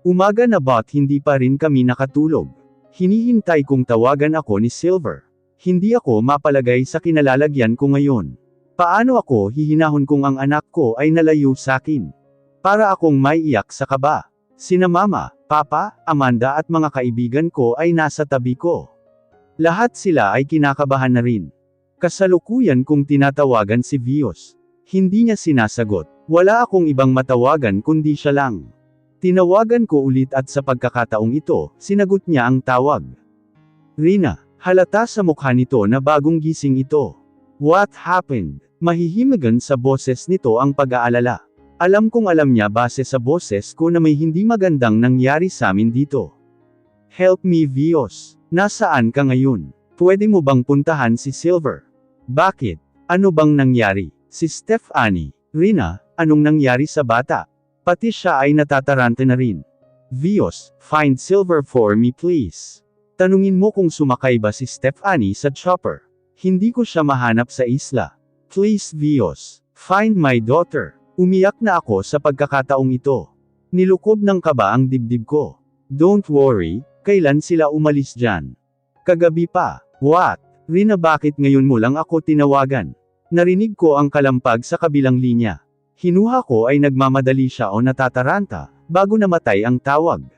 Umaga na ba't hindi pa rin kami nakatulog? Hinihintay kong tawagan ako ni Silver. Hindi ako mapalagay sa kinalalagyan ko ngayon. Paano ako hihinahon kung ang anak ko ay nalayo sakin? Para akong maiiyak sa kaba. Sina Mama, Papa, Amanda at mga kaibigan ko ay nasa tabi ko. Lahat sila ay kinakabahan na rin. Kasalukuyan kong tinatawagan si Vios. Hindi niya sinasagot. Wala akong ibang matawagan kundi siya lang. Tinawagan ko ulit at sa pagkakataong ito, sinagot niya ang tawag. Rina, halata sa mukha nito na bagong gising ito. What happened? Mahihimigan sa boses nito ang pag-aalala. Alam kong alam niya base sa boses ko na may hindi magandang nangyari sa amin dito. Help me Vios. Nasaan ka ngayon? Pwede mo bang puntahan si Silver? Bakit? Ano bang nangyari? Si Stephanie. Rina, anong nangyari sa bata? Pati siya ay natataranta na rin. Vios, find Silver for me please. Tanungin mo kung sumakay ba si Stephanie sa chopper. Hindi ko siya mahanap sa isla. Please Vios, find my daughter. Umiyak na ako sa pagkakataong ito. Nilukob ng kaba ang dibdib ko. Don't worry, kailan sila umalis dyan? Kagabi pa. What? Rina, bakit ngayon mo lang ako tinawagan? Narinig ko ang kalampag sa kabilang linya. Hinuha ko ay nagmamadali siya o natataranta, bago namatay ang tawag.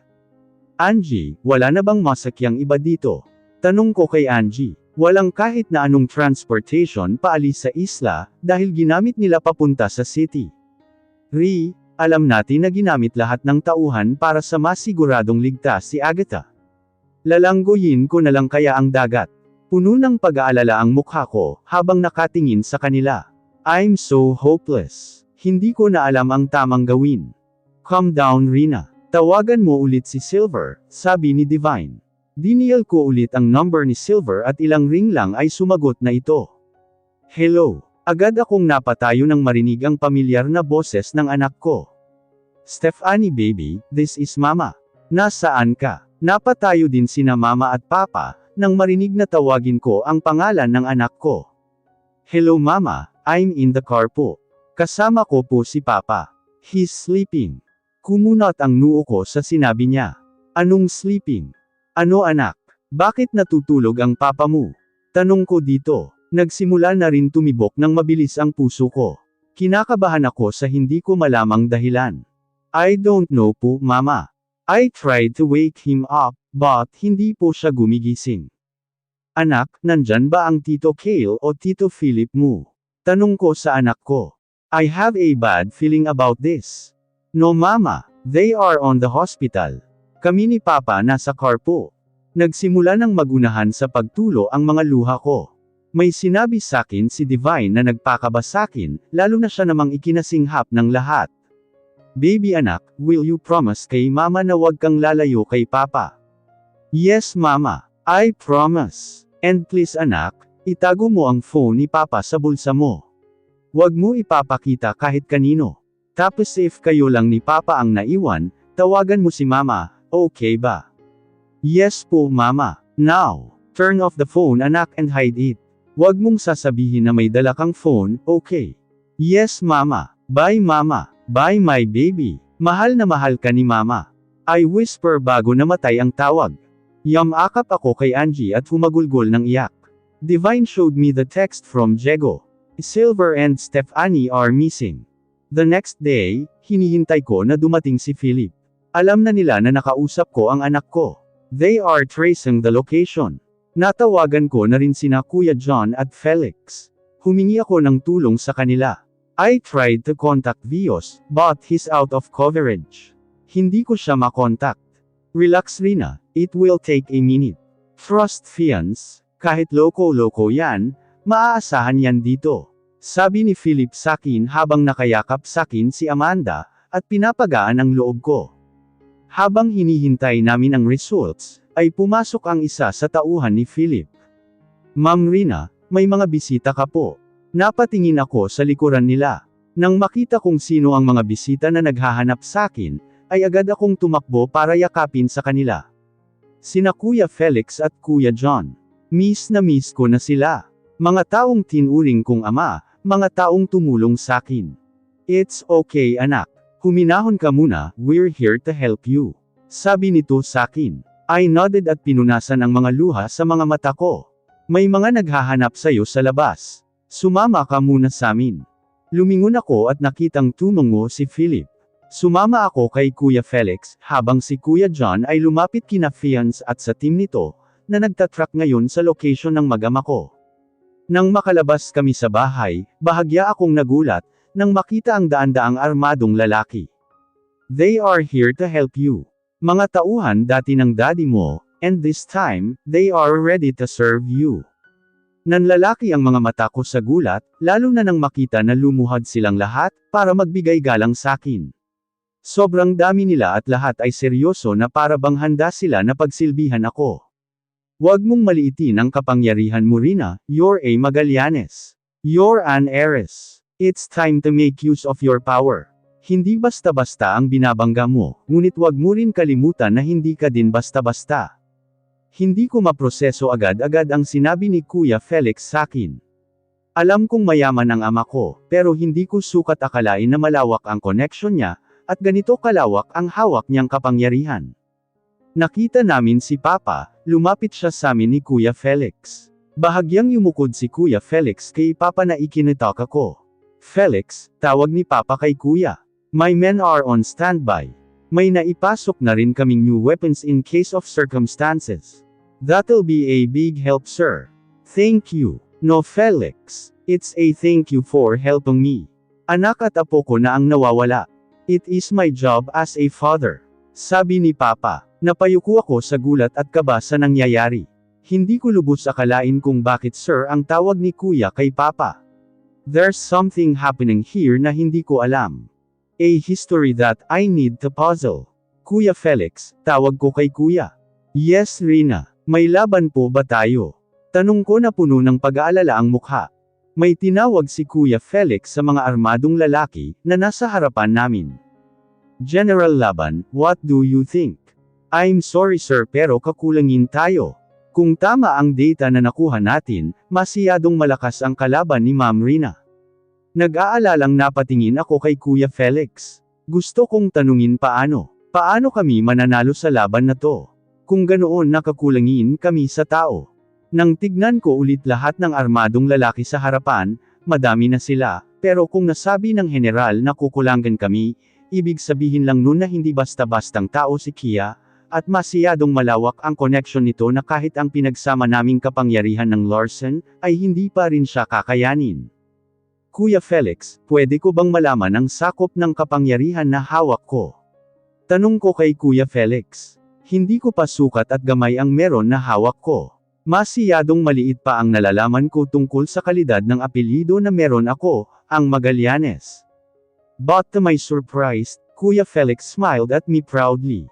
Angie, wala na bang masakyang iba dito? Tanong ko kay Angie. Walang kahit na anong transportation paalis sa isla, dahil ginamit nila papunta sa city. Ri, alam natin na ginamit lahat ng tauhan para sa masiguradong ligtas si Agatha. Lalangguyin ko na lang kaya ang dagat. Puno ng pag-aalala ang mukha ko, habang nakatingin sa kanila. I'm so hopeless. Hindi ko na alam ang tamang gawin. Calm down Rina. Tawagan mo ulit si Silver, sabi ni Divine. Dinial ko ulit ang number ni Silver at ilang ring lang ay sumagot na ito. Hello. Agad akong napatayo nang marinig ang pamilyar na boses ng anak ko. Stephanie baby, this is Mama. Nasaan ka? Napatayo din sina Mama at Papa, nang marinig na tawagin ko ang pangalan ng anak ko. Hello Mama, I'm in the car po. Kasama ko po si Papa. He's sleeping. Kumunot ang noo ko sa sinabi niya. Anong sleeping? Ano anak? Bakit natutulog ang papa mo? Tanong ko dito. Nagsimula na rin tumibok ng mabilis ang puso ko. Kinakabahan ako sa hindi ko malamang dahilan. I don't know po Mama. I tried to wake him up, but hindi po siya gumigising. Anak, nandyan ba ang Tito Cale o Tito Philip mo? Tanong ko sa anak ko. I have a bad feeling about this. No Mama, they are on the hospital. Kami ni Papa nasa car po. Nagsimula ng magunahan sa pagtulo ang mga luha ko. May sinabi sakin si Divine na nagpakaba sakin, lalo na siya namang ikinasinghap ng lahat. Baby anak, will you promise kay Mama na wag kang lalayo kay Papa? Yes Mama, I promise. And please anak, itago mo ang phone ni Papa sa bulsa mo. Wag mo ipapakita kahit kanino. Tapos if kayo lang ni Papa ang naiwan, tawagan mo si Mama, okay ba? Yes po Mama. Now, turn off the phone anak and hide it. Wag mong sasabihin na may dala kang phone, okay? Yes Mama. Bye Mama. Bye my baby. Mahal na mahal ka ni Mama. I whisper bago namatay ang tawag. Yamakap ako kay Angie at humagulgol ng iyak. Divine showed me the text from Jego. Silver and Stephanie are missing. The next day, hinihintay ko na dumating si Philip. Alam na nila na nakausap ko ang anak ko. They are tracing the location. Natawagan ko na rin sina Kuya John at Felix. Humingi ako ng tulong sa kanila. I tried to contact Vios, but he's out of coverage. Hindi ko siya makontak. Relax Rina, it will take a minute. Trust Fiance, kahit loko-loko yan, maaasahan yan dito. Sabi ni Philip sakin habang nakayakap sakin si Amanda, at pinapagaan ang loob ko. Habang hinihintay namin ang results, ay pumasok ang isa sa tauhan ni Philip. Ma'am Rina, may mga bisita ka po. Napatingin ako sa likuran nila. Nang makita kong sino ang mga bisita na naghahanap sakin, ay agad akong tumakbo para yakapin sa kanila. Sina Kuya Felix at Kuya John. Miss na miss ko na sila. Mga taong tinuring kong ama, mga taong tumulong sakin. It's okay anak. Huminahon ka muna, we're here to help you. Sabi nito sakin. I nodded at pinunasan ang mga luha sa mga mata ko. May mga naghahanap sa'yo sa labas. Sumama ka muna samin. Lumingon ako at nakitang tumungo si Philip. Sumama ako kay Kuya Felix, habang si Kuya John ay lumapit kina Fiance at sa team nito, na nagtatrack ngayon sa location ng mag-ama ko. Nang makalabas kami sa bahay, bahagya akong nagulat, nang makita ang daan-daang armadong lalaki. They are here to help you. Mga tauhan dati ng daddy mo, and this time, they are ready to serve you. Nanlalaki ang mga mata ko sa gulat, lalo na nang makita na lumuhad silang lahat, para magbigay galang sakin. Sobrang dami nila at lahat ay seryoso na para bang handa sila na pagsilbihan ako. Huwag mong maliitin ang kapangyarihan mo Rina, you're a Magallanes. You're an heiress. It's time to make use of your power. Hindi basta-basta ang binabangga mo, ngunit huwag mo rin kalimutan na hindi ka din basta-basta. Hindi ko maproseso agad-agad ang sinabi ni Kuya Felix sakin. Alam kong mayaman ang ama ko, pero hindi ko sukat akalain na malawak ang connection niya, at ganito kalawak ang hawak niyang kapangyarihan. Nakita namin si Papa, lumapit siya sa amin ni Kuya Felix. Bahagyang yumukod si Kuya Felix kay Papa na ikinitak ako. Felix, tawag ni Papa kay Kuya. My men are on standby. May naipasok na rin kaming new weapons in case of circumstances. That'll be a big help sir. Thank you. No Felix. It's a thank you for helping me. Anak at apo ko na ang nawawala. It is my job as a father. Sabi ni Papa. Napayuko ako sa gulat at kaba sa nangyayari. Hindi ko lubos akalain kung bakit sir ang tawag ni Kuya kay Papa. There's something happening here na hindi ko alam. A history that I need to puzzle. Kuya Felix, tawag ko kay Kuya. Yes Rina, may laban po ba tayo? Tanong ko na puno ng pag-aalala ang mukha. May tinawag si Kuya Felix sa mga armadong lalaki na nasa harapan namin. General Laban, what do you think? I'm sorry sir pero kakulangin tayo. Kung tama ang data na nakuha natin, masyadong malakas ang kalaban ni Ma'am Rina. Nag-aalalang napatingin ako kay Kuya Felix. Gusto kong tanungin paano kami mananalo sa laban na to? Kung ganoon nakakulangin kami sa tao. Nang tignan ko ulit lahat ng armadong lalaki sa harapan, madami na sila, pero kung nasabi ng general na kukulangan kami, ibig sabihin lang nun na hindi basta-bastang tao si Kia, at masyadong malawak ang connection nito na kahit ang pinagsama naming kapangyarihan ng Larsen, ay hindi pa rin siya kakayanin. Kuya Felix, pwede ko bang malaman ang sakop ng kapangyarihan na hawak ko? Tanong ko kay Kuya Felix. Hindi ko pa sukat at gamay ang meron na hawak ko. Masyadong maliit pa ang nalalaman ko tungkol sa kalidad ng apelyido na meron ako, ang Magallanes. But to my surprise, Kuya Felix smiled at me proudly.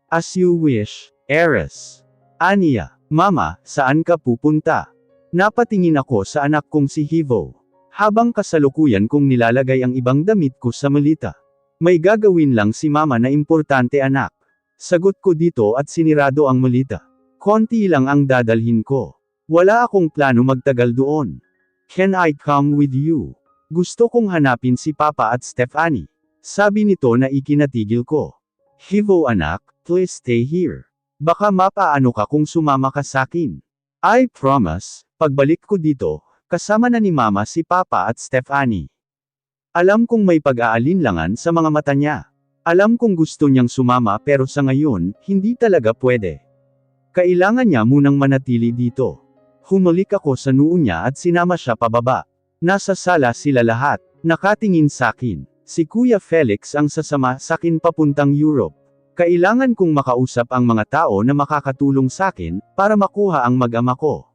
As you wish, heiress. Aniya, Mama, saan ka pupunta? Napatingin ako sa anak kong si Hivo. Habang kasalukuyan kong nilalagay ang ibang damit ko sa malita. May gagawin lang si Mama na importante anak. Sagot ko dito at sinirado ang malita. Konti lang ang dadalhin ko. Wala akong plano magtagal doon. Can I come with you? Gusto kong hanapin si Papa at Stephanie. Sabi nito na ikinatigil ko. Hivo anak, please stay here. Baka mapaano ka kung sumama ka sakin. I promise, pagbalik ko dito, kasama na ni Mama si Papa at Stephanie. Alam kong may pag-aalinlangan sa mga mata niya. Alam kong gusto niyang sumama pero sa ngayon, hindi talaga pwede. Kailangan niya munang manatili dito. Humalik ako sa noo niya at sinama siya pababa. Nasa sala sila lahat, nakatingin sakin. Si Kuya Felix ang sasama sakin papuntang Europe. Kailangan kong makausap ang mga tao na makakatulong sakin, para makuha ang mag-ama ko.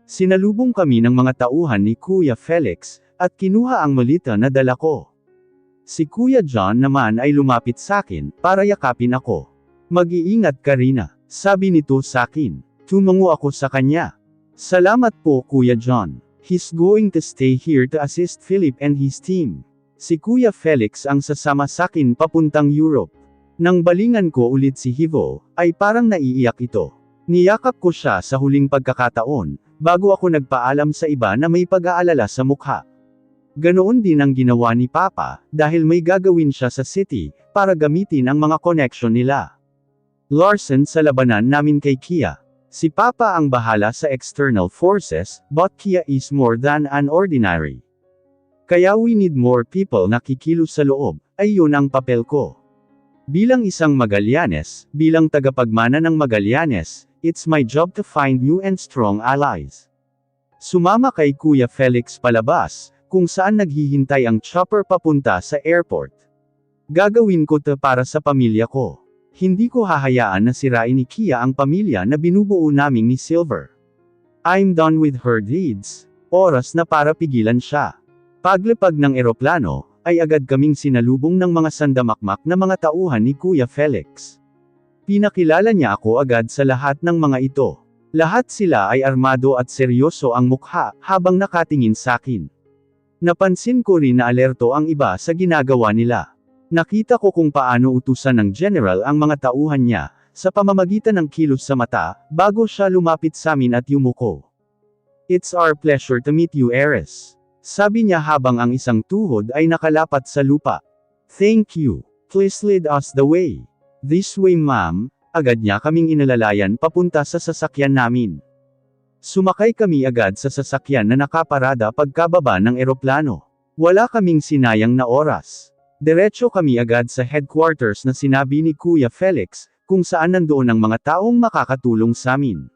Sinalubong kami ng mga tauhan ni Kuya Felix, at kinuha ang malita na dala ko. Si Kuya John naman ay lumapit sakin, para yakapin ako. Mag-iingat ka Rina, sabi nito sakin. Tumango ako sa kanya. Salamat po Kuya John. He's going to stay here to assist Philip and his team. Si Kuya Felix ang sasama sakin papuntang Europe. Nang balingan ko ulit si Hivo, ay parang naiiyak ito. Niyakap ko siya sa huling pagkakataon, bago ako nagpaalam sa iba na may pag-aalala sa mukha. Ganoon din ang ginawa ni Papa, dahil may gagawin siya sa city, para gamitin ang mga connection nila. Larson sa labanan namin kay Kia. Si Papa ang bahala sa external forces, but Kia is more than an ordinary. Kaya we need more people na kikilos sa loob, ay yun ang papel ko. Bilang isang Magallanes, bilang tagapagmana ng Magallanes, it's my job to find new and strong allies. Sumama kay Kuya Felix palabas, kung saan naghihintay ang chopper papunta sa airport. Gagawin ko to para sa pamilya ko. Hindi ko hahayaan na sirain ni Kia ang pamilya na binubuo naming ni Silver. I'm done with her deeds. Oras na para pigilan siya. Paglapag ng eroplano, ay agad kaming sinalubong ng mga sandamakmak na mga tauhan ni Kuya Felix. Pinakilala niya ako agad sa lahat ng mga ito. Lahat sila ay armado at seryoso ang mukha, habang nakatingin sakin. Napansin ko rin na alerto ang iba sa ginagawa nila. Nakita ko kung paano utusan ng general ang mga tauhan niya, sa pamamagitan ng kilos sa mata, bago siya lumapit sa amin at yumuko. It's our pleasure to meet you, Eris. Sabi niya habang ang isang tuhod ay nakalapat sa lupa. Thank you. Please lead us the way. This way, ma'am. Agad niya kaming inalalayan papunta sa sasakyan namin. Sumakay kami agad sa sasakyan na nakaparada pagkababa ng eroplano. Wala kaming sinayang na oras. Diretso kami agad sa headquarters na sinabi ni Kuya Felix, kung saan nandoon ang mga taong makakatulong sa amin.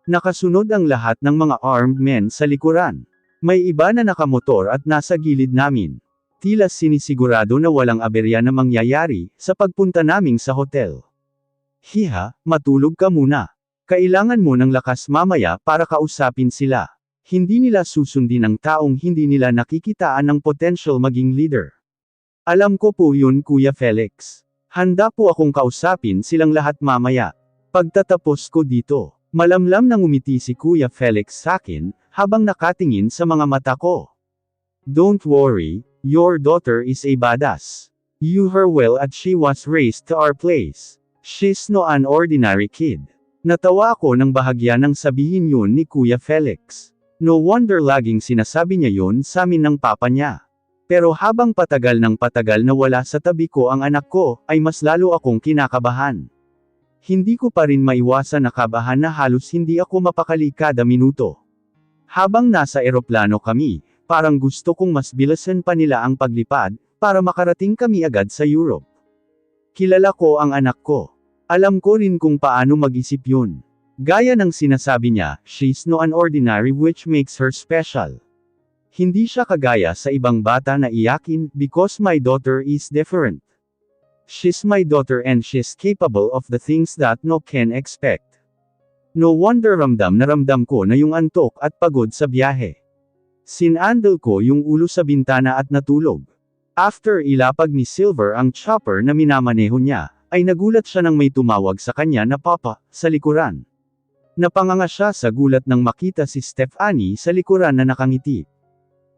Nakasunod ang lahat ng mga armed men sa likuran. May iba na nakamotor at nasa gilid namin. Tila sinisigurado na walang aberya na mangyayari, sa pagpunta naming sa hotel. Hiha, matulog ka muna. Kailangan mo ng lakas mamaya para kausapin sila. Hindi nila susundin ang taong hindi nila nakikitaan ng potential maging leader. Alam ko po yun, Kuya Felix. Handa po akong kausapin silang lahat mamaya. Pagtatapos ko dito, malamlam nang umiti si Kuya Felix sakin, habang nakatingin sa mga mata ko. Don't worry, your daughter is a badass. You her well at she was raised to our place. She's no an ordinary kid. Natawa ako nang bahagya nang sabihin yun ni Kuya Felix. No wonder laging sinasabi niya yun sa amin ng papa niya. Pero habang patagal ng patagal na wala sa tabi ko ang anak ko, ay mas lalo akong kinakabahan. Hindi ko pa rin maiwasan na kabahan na halos hindi ako mapakali kada minuto. Habang nasa eroplano kami, parang gusto kong mas bilasan pa nila ang paglipad, para makarating kami agad sa Europe. Kilala ko ang anak ko. Alam ko rin kung paano mag-isip yun. Gaya ng sinasabi niya, she's no an ordinary which makes her special. Hindi siya kagaya sa ibang bata na iyakin, because my daughter is different. She's my daughter and she's capable of the things that no can expect. No wonder ramdam na ramdam ko na yung antok at pagod sa biyahe. Sinandal ko yung ulo sa bintana at natulog. After ilapag ni Silver ang chopper na minamaneho niya, ay nagulat siya nang may tumawag sa kanya na papa, sa likuran. Napanganga siya sa gulat nang makita si Stephanie sa likuran na nakangiti.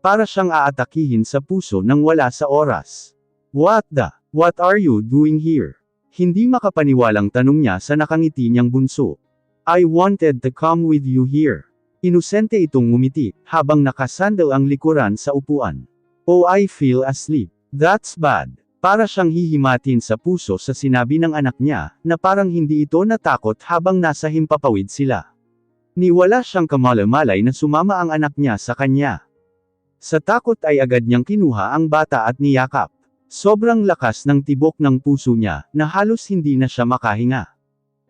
Para siyang aatakihin sa puso nang wala sa oras. What are you doing here? Hindi makapaniwalang tanong niya sa nakangiti niyang bunso. I wanted to come with you here. Inosente itong ngumiti, habang nakasandal ang likuran sa upuan. Oh, I feel asleep. That's bad. Para siyang hihimatin sa puso sa sinabi ng anak niya, na parang hindi ito natakot habang nasa himpapawid sila. Niwala siyang kamalamalay na sumama ang anak niya sa kanya. Sa takot ay agad niyang kinuha ang bata at niyakap. Sobrang lakas ng tibok ng puso niya, na halos hindi na siya makahinga.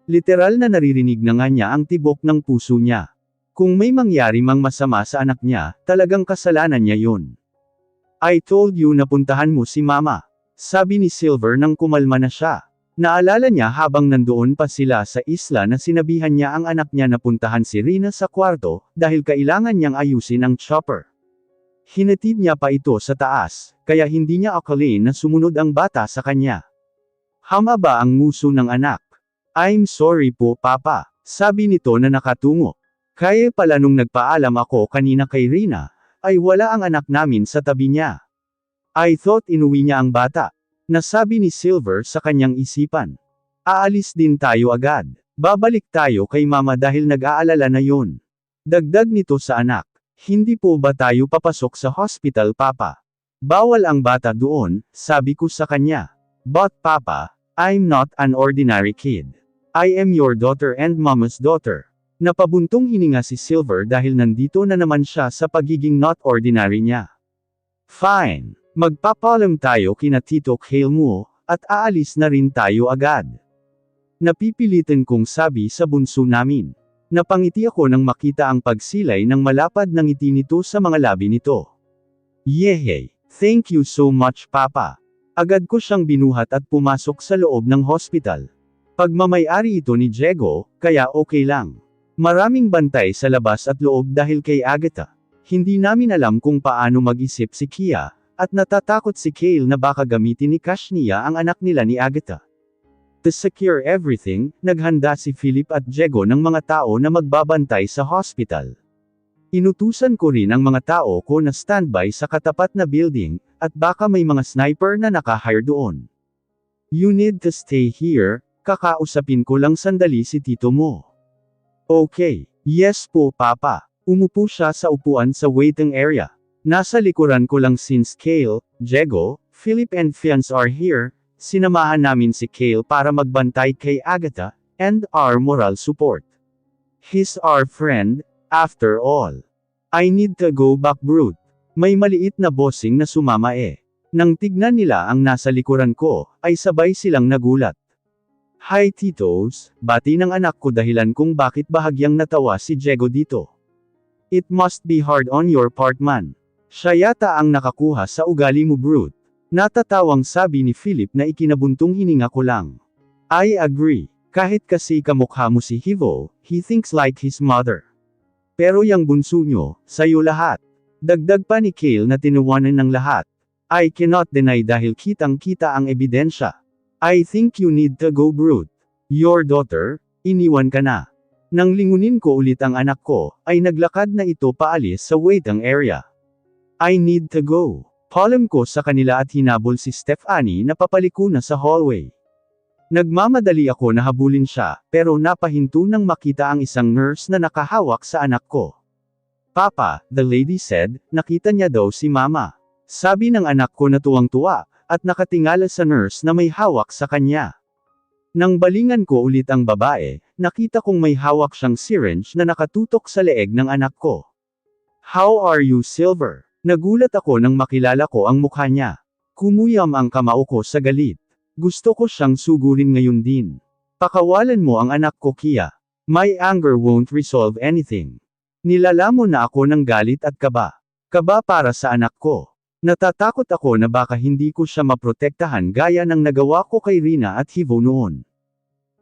Literal na naririnig na nga niya ang tibok ng puso niya. Kung may mangyari mang masama sa anak niya, talagang kasalanan niya yun. I told you na puntahan mo si mama. Sabi ni Silver nang kumalma na siya. Naalala niya habang nandoon pa sila sa isla na sinabihan niya ang anak niya na puntahan si Rina sa kwarto, dahil kailangan niyang ayusin ang chopper. Hinatid niya pa ito sa taas, kaya hindi niya akalain na sumunod ang bata sa kanya. Hamaba ang nguso ng anak. I'm sorry po, papa. Sabi nito na nakatungo. Kaya pala nung nagpaalam ako kanina kay Rina, ay wala ang anak namin sa tabi niya. I thought inuwi niya ang bata. Nasabi ni Silver sa kanyang isipan. Aalis din tayo agad. Babalik tayo kay mama dahil nag-aalala na yun. Dagdag nito sa anak. Hindi po ba tayo papasok sa hospital, papa? Bawal ang bata doon, sabi ko sa kanya. But papa, I'm not an ordinary kid. I am your daughter and mama's daughter. Napabuntong hininga si Silver dahil nandito na naman siya sa pagiging not ordinary niya. Fine. Magpapaalam tayo kina Tito Kale mo, at aalis na rin tayo agad. Napipilitan kong sabi sa bunso namin. Napangiti ako nang makita ang pagsilay ng malapad na ngiti nito sa mga labi nito. Yehey! Thank you so much Papa. Agad ko siyang binuhat at pumasok sa loob ng hospital. Pagmamay-ari ito ni Diego, kaya okay lang. Maraming bantay sa labas at loob dahil kay Agatha. Hindi namin alam kung paano mag-isip si Kia, at natatakot si Kale na baka gamitin ni Kashnia ang anak nila ni Agatha. To secure everything, naghanda si Philip at Diego ng mga tao na magbabantay sa hospital. Inutusan ko rin ang mga tao ko na standby sa katapat na building, at baka may mga sniper na naka-hire doon. You need to stay here, kakausapin ko lang sandali si tito mo. Okay. Yes po Papa. Umupo siya sa upuan sa waiting area. Nasa likuran ko lang since Kale, Diego, Philip and Fiance are here, sinamahan namin si Kale para magbantay kay Agatha, and our moral support. He's our friend, after all. I need to go back Brute. May maliit na bossing na sumama eh. Nang tignan nila ang nasa likuran ko, ay sabay silang nagulat. Hi Titos, bati ng anak ko dahilan kung bakit bahagyang natawa si Diego dito. It must be hard on your part man. Siya yata ang nakakuha sa ugali mo Brute. Natatawang sabi ni Philip na ikinabuntong hininga ko lang. I agree. Kahit kasi kamukha mo si Hivo, he thinks like his mother. Pero yang bunso nyo, sayo lahat. Dagdag pa ni Kale na tinuwanan ng lahat. I cannot deny dahil kitang-kita ang ebidensya. I think you need to go Brute. Your daughter, iniwan ka na. Nang lingunin ko ulit ang anak ko, ay naglakad na ito paalis sa waiting area. I need to go. Paalam ko sa kanila at hinabol si Stephanie na papaliko na sa hallway. Nagmamadali ako na habulin siya, pero napahinto nang makita ang isang nurse na nakahawak sa anak ko. Papa, the lady said, nakita niya daw si Mama. Sabi ng anak ko na tuwang-tuwa, at nakatingala sa nurse na may hawak sa kanya. Nang balingan ko ulit ang babae, nakita kong may hawak siyang syringe na nakatutok sa leeg ng anak ko. How are you Silver? Nagulat ako nang makilala ko ang mukha niya. Kumuyam ang kamao ko sa galit. Gusto ko siyang sugurin ngayon din. Pakawalan mo ang anak ko Kia. My anger won't resolve anything. Nilalamon na ako ng galit at kaba. Kaba para sa anak ko. Natatakot ako na baka hindi ko siya maprotektahan gaya ng nagawa ko kay Rina at Hivo noon.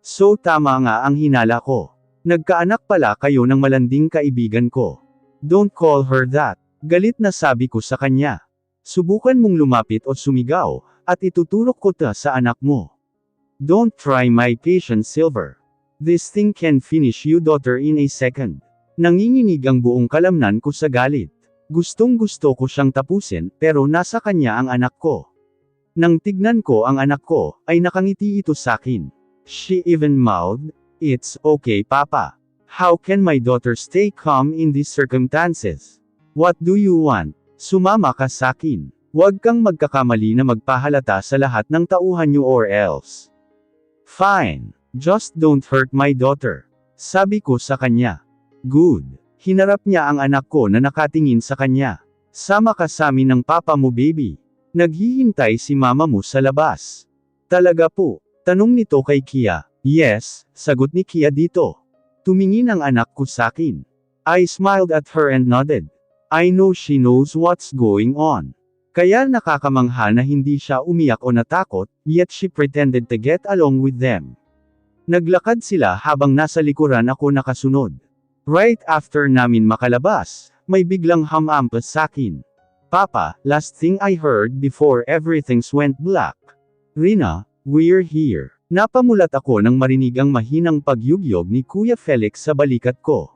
So tama nga ang hinala ko. Nagkaanak pala kayo ng malanding kaibigan ko. Don't call her that. Galit na sabi ko sa kanya. Subukan mong lumapit o sumigaw, at ituturok ko ta sa anak mo. Don't try my patience Silver. This thing can finish you daughter in a second. Nanginginig ang buong kalamnan ko sa galit. Gustong-gusto ko siyang tapusin, pero nasa kanya ang anak ko. Nang tignan ko ang anak ko, ay nakangiti ito sakin. She even mouthed, "It's okay Papa. How can my daughter stay calm in these circumstances? What do you want? Sumama ka sakin. Huwag kang magkakamali na magpahalata sa lahat ng tauhan niyo or else. Fine. Just don't hurt my daughter." Sabi ko sa kanya. Good. Hinarap niya ang anak ko na nakatingin sa kanya. Sama ka sa amin ng papa mo baby. Naghihintay si mama mo sa labas. Talaga po? Tanong nito kay Kia. Yes, sagot ni Kia dito. Tumingin ang anak ko sakin. I smiled at her and nodded. I know she knows what's going on. Kaya nakakamangha na hindi siya umiyak o natakot, yet she pretended to get along with them. Naglakad sila habang nasa likuran ako nakasunod. Right after namin makalabas, may biglang hamampas sakin. Papa, last thing I heard before everything went black. Rina, we're here. Napamulat ako nang marinig ang mahinang pagyugyog ni Kuya Felix sa balikat ko.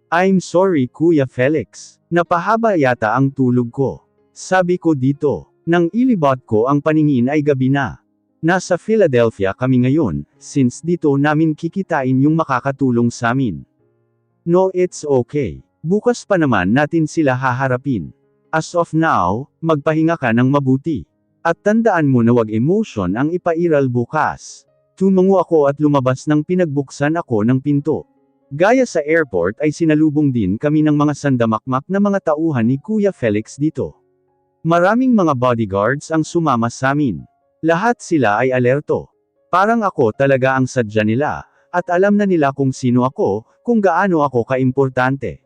I'm sorry Kuya Felix. Napahaba yata ang tulog ko. Sabi ko dito. Nang ilibot ko ang paningin ay gabi na. Nasa Philadelphia kami ngayon, since dito namin kikitain yung makakatulong sa amin. No, it's okay. Bukas pa naman natin sila haharapin. As of now, magpahinga ka ng mabuti. At tandaan mo na wag emotion ang ipairal bukas. Tumango ako at lumabas nang pinagbuksan ako ng pinto. Gaya sa airport ay sinalubong din kami ng mga sandamakmak na mga tauhan ni Kuya Felix dito. Maraming mga bodyguards ang sumama sa amin. Lahat sila ay alerto. Parang ako talaga ang sadya nila, at alam na nila kung sino ako, kung gaano ako kaimportante.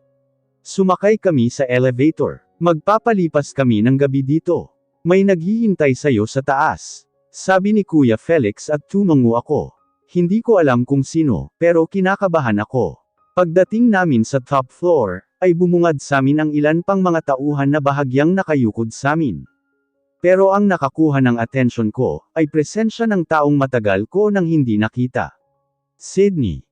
Sumakay kami sa elevator. Magpapalipas kami ng gabi dito. May naghihintay sa'yo sa taas. Sabi ni Kuya Felix at tumango ako. Hindi ko alam kung sino, pero kinakabahan ako. Pagdating namin sa top floor, ay bumungad sa amin ang ilan pang mga tauhan na bahagyang nakayukod sa amin. Pero ang nakakuha ng atensyon ko, ay presensya ng taong matagal ko nang hindi nakita. Sydney.